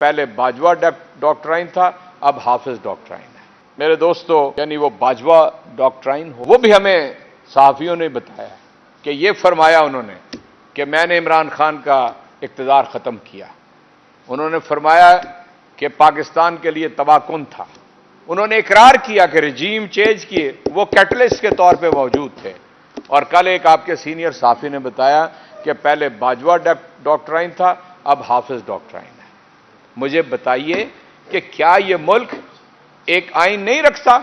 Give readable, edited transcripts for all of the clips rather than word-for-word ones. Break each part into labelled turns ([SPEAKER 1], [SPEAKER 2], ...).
[SPEAKER 1] پہلے باجوہ ڈاکٹرائن تھا، اب حافظ ڈاکٹرائن ہے۔ میرے دوستو، یعنی وہ باجوہ ڈاکٹرائن ہو، وہ بھی ہمیں صحافیوں نے بتایا کہ یہ فرمایا انہوں نے کہ میں نے عمران خان کا اقتدار ختم کیا۔ انہوں نے فرمایا کہ پاکستان کے لیے تباہ کن تھا۔ انہوں نے اقرار کیا کہ رجیم چینج کیے وہ کیٹلسٹ کے طور پہ موجود تھے۔ اور کل ایک آپ کے سینئر صحافی نے بتایا کہ پہلے باجوہ ڈاکٹرائن تھا، اب حافظ ڈاکٹرائن ہے۔ مجھے بتائیے کہ کیا یہ ملک ایک آئین نہیں رکھتا؟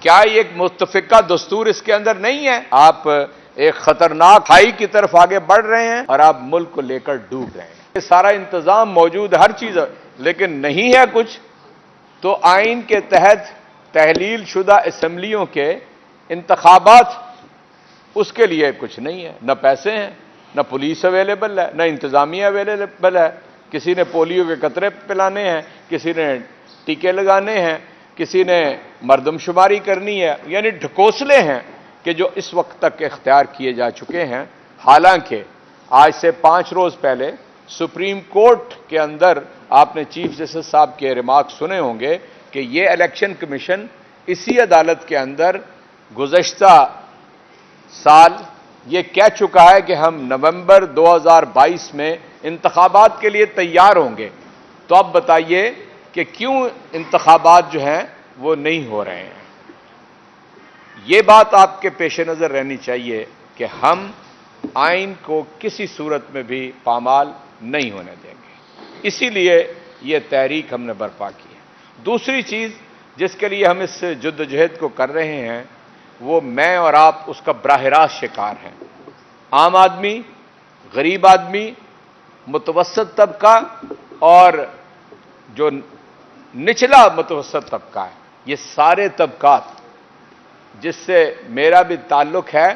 [SPEAKER 1] کیا ایک متفقہ دستور اس کے اندر نہیں ہے؟ آپ ایک خطرناک کھائی کی طرف آگے بڑھ رہے ہیں اور آپ ملک کو لے کر ڈوب رہے ہیں۔ یہ سارا انتظام موجود ہے، ہر چیز، لیکن نہیں ہے کچھ تو آئین کے تحت تحلیل شدہ اسمبلیوں کے انتخابات، اس کے لیے کچھ نہیں ہے، نہ پیسے ہیں، نہ پولیس اویلیبل ہے، نہ انتظامیہ اویلیبل ہے۔ کسی نے پولیو کے قطرے پلانے ہیں، کسی نے ٹیکے لگانے ہیں، کسی نے مردم شماری کرنی ہے، یعنی ڈھکوسلے ہیں کہ جو اس وقت تک اختیار کیے جا چکے ہیں۔ حالانکہ آج سے 5 روز پہلے سپریم کورٹ کے اندر آپ نے چیف جسٹس صاحب کے ریمارک سنے ہوں گے کہ یہ الیکشن کمیشن اسی عدالت کے اندر گزشتہ سال یہ کہہ چکا ہے کہ ہم نومبر 2022 میں انتخابات کے لیے تیار ہوں گے۔ تو اب بتائیے کہ کیوں انتخابات جو ہیں وہ نہیں ہو رہے ہیں؟ یہ بات آپ کے پیش نظر رہنی چاہیے کہ ہم آئین کو کسی صورت میں بھی پامال نہیں ہونے دیں گے۔ اسی لیے یہ تحریک ہم نے برپا کی ہے۔ دوسری چیز جس کے لیے ہم اس جدوجہد کو کر رہے ہیں، وہ میں اور آپ اس کا براہ راست شکار ہیں۔ عام آدمی، غریب آدمی، متوسط طبقہ اور جو نچلا متوسط طبقہ ہے، یہ سارے طبقات جس سے میرا بھی تعلق ہے،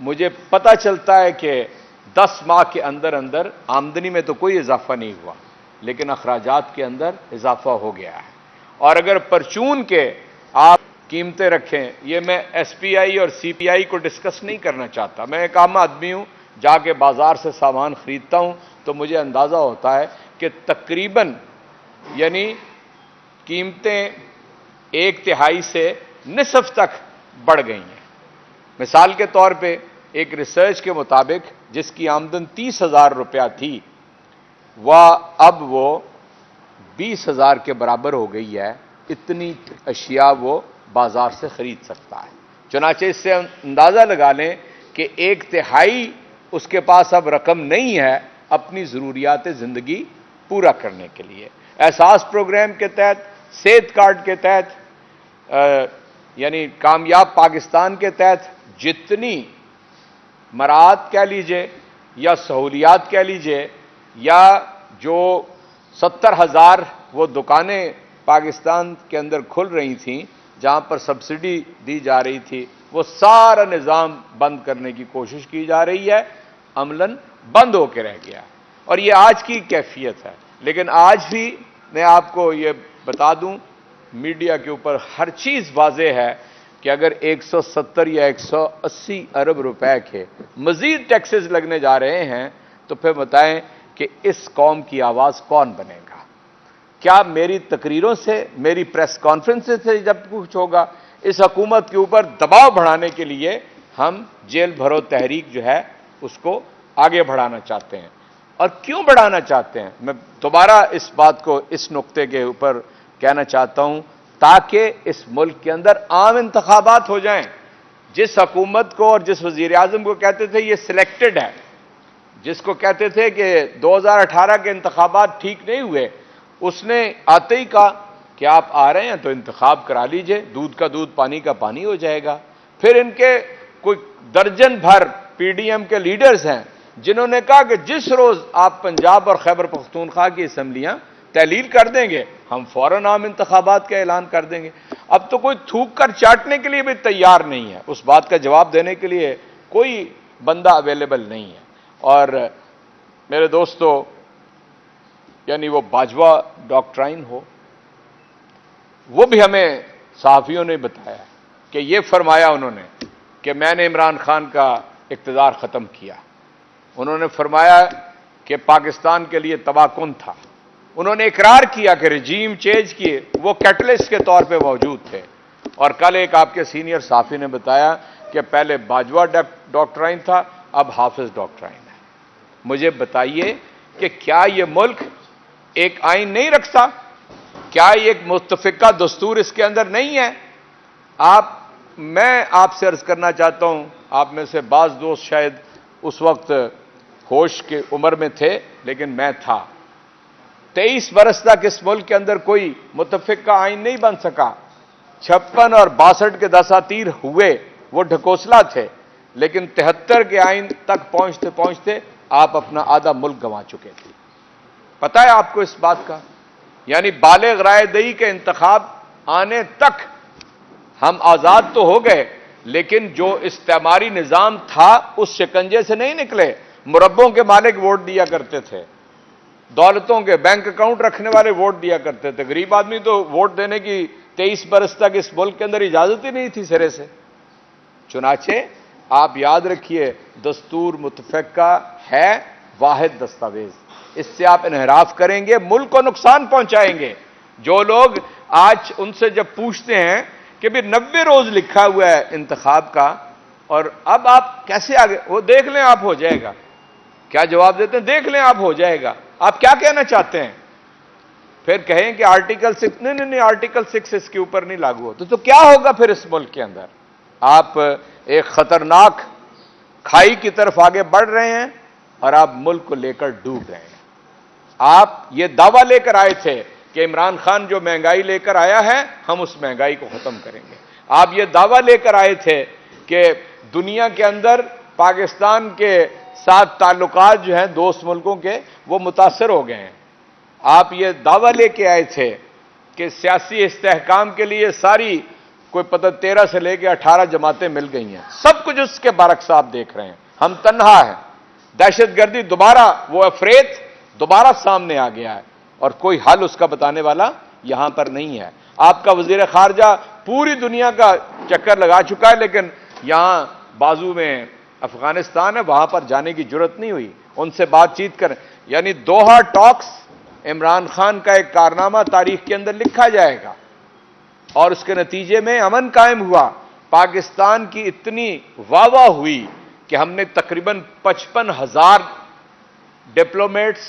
[SPEAKER 1] مجھے پتہ چلتا ہے کہ 10 ماہ کے اندر اندر آمدنی میں تو کوئی اضافہ نہیں ہوا، لیکن اخراجات کے اندر اضافہ ہو گیا ہے۔ اور اگر پرچون کے آپ قیمتیں رکھیں، یہ میں ایس پی آئی اور سی پی آئی کو ڈسکس نہیں کرنا چاہتا، میں ایک عام آدمی ہوں، جا کے بازار سے سامان خریدتا ہوں تو مجھے اندازہ ہوتا ہے کہ تقریباً یعنی قیمتیں 1/3 سے نصف تک بڑھ گئی ہیں۔ مثال کے طور پہ ایک ریسرچ کے مطابق جس کی آمدن 30,000 روپیہ تھی، اب وہ 20,000 کے برابر ہو گئی ہے۔ اتنی اشیاء وہ بازار سے خرید سکتا ہے۔ چنانچہ اس سے اندازہ لگا لیں کہ 1/3 اس کے پاس اب رقم نہیں ہے اپنی ضروریات زندگی پورا کرنے کے لیے۔ احساس پروگرام کے تحت، صحت کارڈ کے تحت، یعنی کامیاب پاکستان کے تحت جتنی مراعات کہہ لیجئے یا سہولیات کہہ لیجئے، یا جو 70,000 وہ دکانیں پاکستان کے اندر کھل رہی تھیں جہاں پر سبسڈی دی جا رہی تھی، وہ سارا نظام بند کرنے کی کوشش کی جا رہی ہے، عملاً بند ہو کے رہ گیا۔ اور یہ آج کی کیفیت ہے۔ لیکن آج بھی میں آپ کو یہ بتا دوں، میڈیا کے اوپر ہر چیز واضح ہے کہ اگر 170 یا 180 ارب روپے کے مزید ٹیکسز لگنے جا رہے ہیں تو پھر بتائیں کہ اس قوم کی آواز کون بنے گا؟ کیا میری تقریروں سے، میری پریس کانفرنس سے جب کچھ ہوگا؟ اس حکومت کے اوپر دباؤ بڑھانے کے لیے ہم جیل بھرو تحریک جو ہے اس کو آگے بڑھانا چاہتے ہیں۔ اور کیوں بڑھانا چاہتے ہیں؟ میں دوبارہ اس بات کو اس نقطے کے اوپر کہنا چاہتا ہوں تاکہ اس ملک کے اندر عام انتخابات ہو جائیں۔ جس حکومت کو اور جس وزیر اعظم کو کہتے تھے یہ سلیکٹڈ ہے، جس کو کہتے تھے کہ 2018 کے انتخابات ٹھیک نہیں ہوئے، اس نے آتے ہی کہا کہ آپ آ رہے ہیں تو انتخاب کرا لیجئے، دودھ کا دودھ پانی کا پانی ہو جائے گا۔ پھر ان کے کوئی درجن بھر پی ڈی ایم کے لیڈرز ہیں جنہوں نے کہا کہ جس روز آپ پنجاب اور خیبر پختونخوا کی اسمبلیاں تحلیل کر دیں گے ہم فوراً عام انتخابات کا اعلان کر دیں گے۔ اب تو کوئی تھوک کر چاٹنے کے لیے بھی تیار نہیں ہے، اس بات کا جواب دینے کے لیے کوئی بندہ اویلیبل نہیں ہے۔ اور میرے دوستو، یعنی وہ باجوہ ڈاکٹرائن ہو، وہ بھی ہمیں صحافیوں نے بتایا کہ یہ فرمایا انہوں نے کہ میں نے عمران خان کا اقتدار ختم کیا۔ انہوں نے فرمایا کہ پاکستان کے لیے تباہ کن تھا۔ انہوں نے اقرار کیا کہ رجیم چینج کیے، وہ کیٹلسٹ کے طور پہ موجود تھے۔ اور کل ایک آپ کے سینئر صحافی نے بتایا کہ پہلے باجوہ ڈاکٹرائن تھا، اب حافظ ڈاکٹرائن ہے۔ مجھے بتائیے کہ کیا یہ ملک ایک آئین نہیں رکھتا؟ کیا ایک متفقہ دستور اس کے اندر نہیں ہے؟ میں آپ سے عرض کرنا چاہتا ہوں، آپ میں سے بعض دوست شاید اس وقت ہوش کی عمر میں تھے، لیکن میں تھا۔ 23 برس تک اس ملک کے اندر کوئی متفقہ آئین نہیں بن سکا۔ 56 اور 62 کے دساتیر ہوئے، وہ ڈھکوسلا تھے، لیکن 73 کے آئین تک پہنچتے پہنچتے آپ اپنا آدھا ملک گنوا چکے تھے۔ پتہ ہے آپ کو اس بات کا؟ یعنی بالغ رائے دہی کے انتخاب آنے تک ہم آزاد تو ہو گئے، لیکن جو استعماری نظام تھا اس شکنجے سے نہیں نکلے۔ مربوں کے مالک ووٹ دیا کرتے تھے، دولتوں کے بینک اکاؤنٹ رکھنے والے ووٹ دیا کرتے تھے، غریب آدمی تو ووٹ دینے کی 23 برس تک اس ملک کے اندر اجازت ہی نہیں تھی سرے سے۔ چنانچہ آپ یاد رکھیے، دستور متفقہ ہے واحد دستاویز، اس سے آپ انحراف کریں گے، ملک کو نقصان پہنچائیں گے۔ جو لوگ آج ان سے جب پوچھتے ہیں کہ بھی 90 روز لکھا ہوا ہے انتخاب کا، اور اب آپ کیسے آگے، وہ دیکھ لیں آپ ہو جائے گا، کیا جواب دیتے ہیں؟ دیکھ لیں آپ ہو جائے گا۔ آپ کیا کہنا چاہتے ہیں؟ پھر کہیں کہ آرٹیکل 6 نہیں آرٹیکل 6 اس کے اوپر نہیں لاگو ہوتا، تو کیا ہوگا پھر اس ملک کے اندر؟ آپ ایک خطرناک کھائی کی طرف آگے بڑھ رہے ہیں اور آپ ملک کو لے کر ڈوب رہے ہیں۔ آپ یہ دعویٰ لے کر آئے تھے کہ عمران خان جو مہنگائی لے کر آیا ہے ہم اس مہنگائی کو ختم کریں گے۔ آپ یہ دعویٰ لے کر آئے تھے کہ دنیا کے اندر پاکستان کے ساتھ تعلقات جو ہیں دوست ملکوں کے وہ متاثر ہو گئے ہیں۔ آپ یہ دعویٰ لے کے آئے تھے کہ سیاسی استحکام کے لیے ساری کوئی پتہ 13 سے لے کے 18 جماعتیں مل گئی ہیں، سب کچھ اس کے برعکس آپ دیکھ رہے ہیں۔ ہم تنہا ہیں، دہشت گردی دوبارہ، وہ افریت دوبارہ سامنے آ گیا ہے، اور کوئی حل اس کا بتانے والا یہاں پر نہیں ہے۔ آپ کا وزیر خارجہ پوری دنیا کا چکر لگا چکا ہے، لیکن یہاں بازو میں افغانستان ہے، وہاں پر جانے کی جرت نہیں ہوئی، ان سے بات چیت کریں۔ یعنی دوحہ ٹاکس عمران خان کا ایک کارنامہ تاریخ کے اندر لکھا جائے گا، اور اس کے نتیجے میں امن قائم ہوا۔ پاکستان کی اتنی واہ واہ ہوئی کہ ہم نے تقریباً 55,000 ڈپلومیٹس،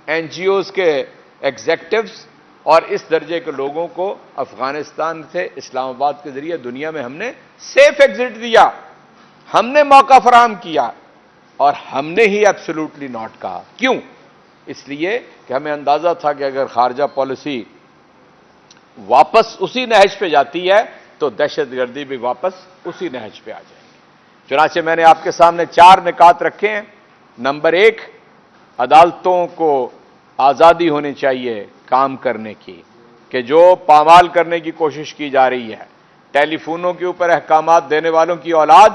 [SPEAKER 1] این جی اوز کے ایگزیکٹوز اور اس درجے کے لوگوں کو افغانستان سے اسلام آباد کے ذریعے دنیا میں ہم نے سیف ایگزٹ دیا، ہم نے موقع فراہم کیا، اور ہم نے ہی ایبسولوٹلی ناٹ کہا۔ کیوں؟ اس لیے کہ ہمیں اندازہ تھا کہ اگر خارجہ پالیسی واپس اسی نہج پہ جاتی ہے تو دہشت گردی بھی واپس اسی نہج پہ آ جائے گی۔ چنانچہ میں نے آپ کے سامنے 4 نکات رکھے ہیں۔ نمبر 1، عدالتوں کو آزادی ہونی چاہیے کام کرنے کی، کہ جو پامال کرنے کی کوشش کی جا رہی ہے، ٹیلی فونوں کے اوپر احکامات دینے والوں کی اولاد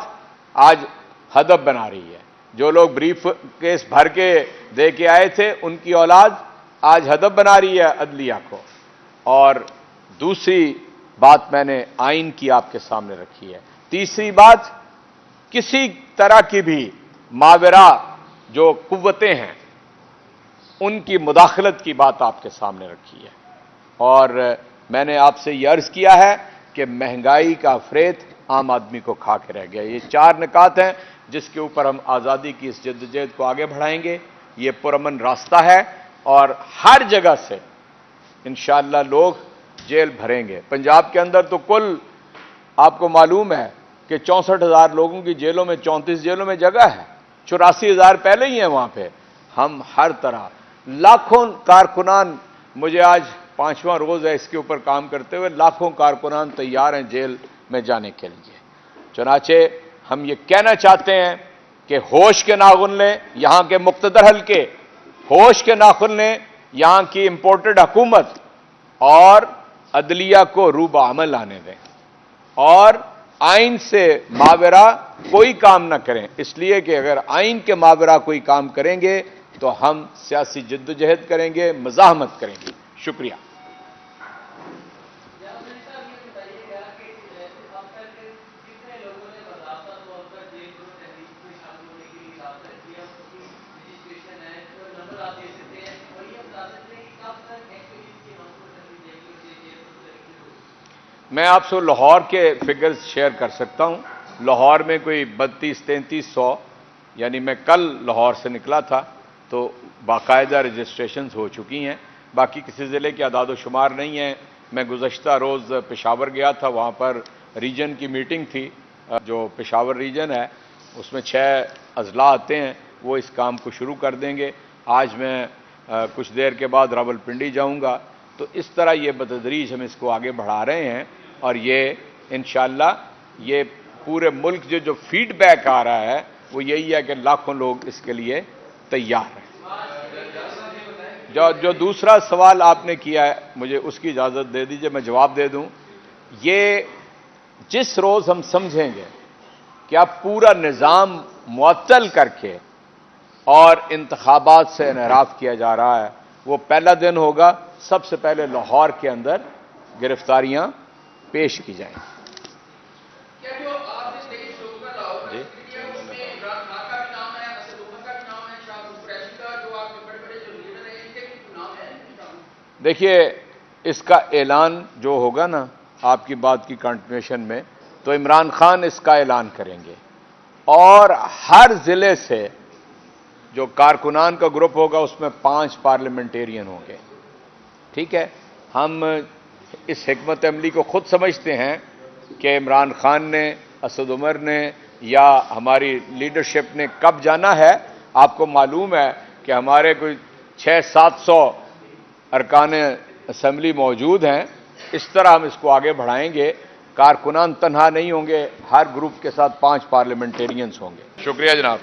[SPEAKER 1] آج ہدف بنا رہی ہے، جو لوگ بریف کیس بھر کے دے کے آئے تھے ان کی اولاد آج ہدف بنا رہی ہے عدلیہ کو۔ اور دوسری بات میں نے آئین کی آپ کے سامنے رکھی ہے۔ تیسری بات، کسی طرح کی بھی ماورا جو قوتیں ہیں ان کی مداخلت کی بات آپ کے سامنے رکھی ہے، اور میں نے آپ سے یہ عرض کیا ہے کہ مہنگائی کا فریت عام آدمی کو کھا کے رہ گیا۔ یہ 4 نکات ہیں جس کے اوپر ہم آزادی کی اس جدوجہد کو آگے بڑھائیں گے۔ یہ پرامن راستہ ہے، اور ہر جگہ سے انشاءاللہ لوگ جیل بھریں گے۔ پنجاب کے اندر تو کل آپ کو معلوم ہے کہ 64,000 لوگوں کی جیلوں میں 34 جیلوں میں جگہ ہے، 84,000 پہلے ہی ہیں وہاں پہ۔ ہم ہر طرح لاکھوں کارکنان، مجھے آج 5واں روز ہے اس کے اوپر کام کرتے ہوئے، لاکھوں کارکنان تیار ہیں جیل میں جانے کے لیے۔ چنانچہ ہم یہ کہنا چاہتے ہیں کہ ہوش کے ناخن لیں یہاں کے مقتدر حلقے، ہوش کے ناخن لیں یہاں کی امپورٹڈ حکومت، اور عدلیہ کو روب عمل آنے دیں، اور آئین سے ماورا کوئی کام نہ کریں، اس لیے کہ اگر آئین کے ماورا کوئی کام کریں گے تو ہم سیاسی جدوجہد کریں گے، مزاحمت کریں گے۔ شکریہ۔ میں آپ سے لاہور کے فگرز شیئر کر سکتا ہوں. لاہور میں کوئی 32-3300، یعنی میں کل لاہور سے نکلا تھا تو باقاعدہ رجسٹریشنز ہو چکی ہیں. باقی کسی ضلع کے اعداد و شمار نہیں ہیں. میں گزشتہ روز پشاور گیا تھا، وہاں پر ریجن کی میٹنگ تھی. جو پشاور ریجن ہے اس میں 6 اضلاع آتے ہیں، وہ اس کام کو شروع کر دیں گے. آج میں کچھ دیر کے بعد راولپنڈی جاؤں گا. تو اس طرح یہ بتدریج ہم اس کو آگے بڑھا رہے ہیں، اور یہ انشاءاللہ یہ پورے ملک جو فیڈ بیک آ رہا ہے وہ یہی ہے کہ لاکھوں لوگ اس کے لیے تیار ہیں. جو دوسرا سوال آپ نے کیا ہے، مجھے اس کی اجازت دے دیجئے میں جواب دے دوں. یہ جس روز ہم سمجھیں گے کہ اب پورا نظام معطل کر کے اور انتخابات سے انحراف کیا جا رہا ہے، وہ پہلا دن ہوگا. سب سے پہلے لاہور کے اندر گرفتاریاں پیش کی جائیں. دیکھیے، اس کا اعلان جو ہوگا نا آپ کی بات کی کنٹینیوشن میں، تو عمران خان اس کا اعلان کریں گے، اور ہر ضلع سے جو کارکنان کا گروپ ہوگا اس میں 5 پارلیمنٹیرین ہوں گے. ٹھیک ہے، ہم اس حکمت عملی کو خود سمجھتے ہیں کہ عمران خان نے، اسد عمر نے یا ہماری لیڈرشپ نے کب جانا ہے. آپ کو معلوم ہے کہ ہمارے کوئی 600-700 ارکان اسمبلی موجود ہیں. اس طرح ہم اس کو آگے بڑھائیں گے. کارکنان تنہا نہیں ہوں گے، ہر گروپ کے ساتھ 5 پارلیمنٹیرینز ہوں گے. شکریہ جناب.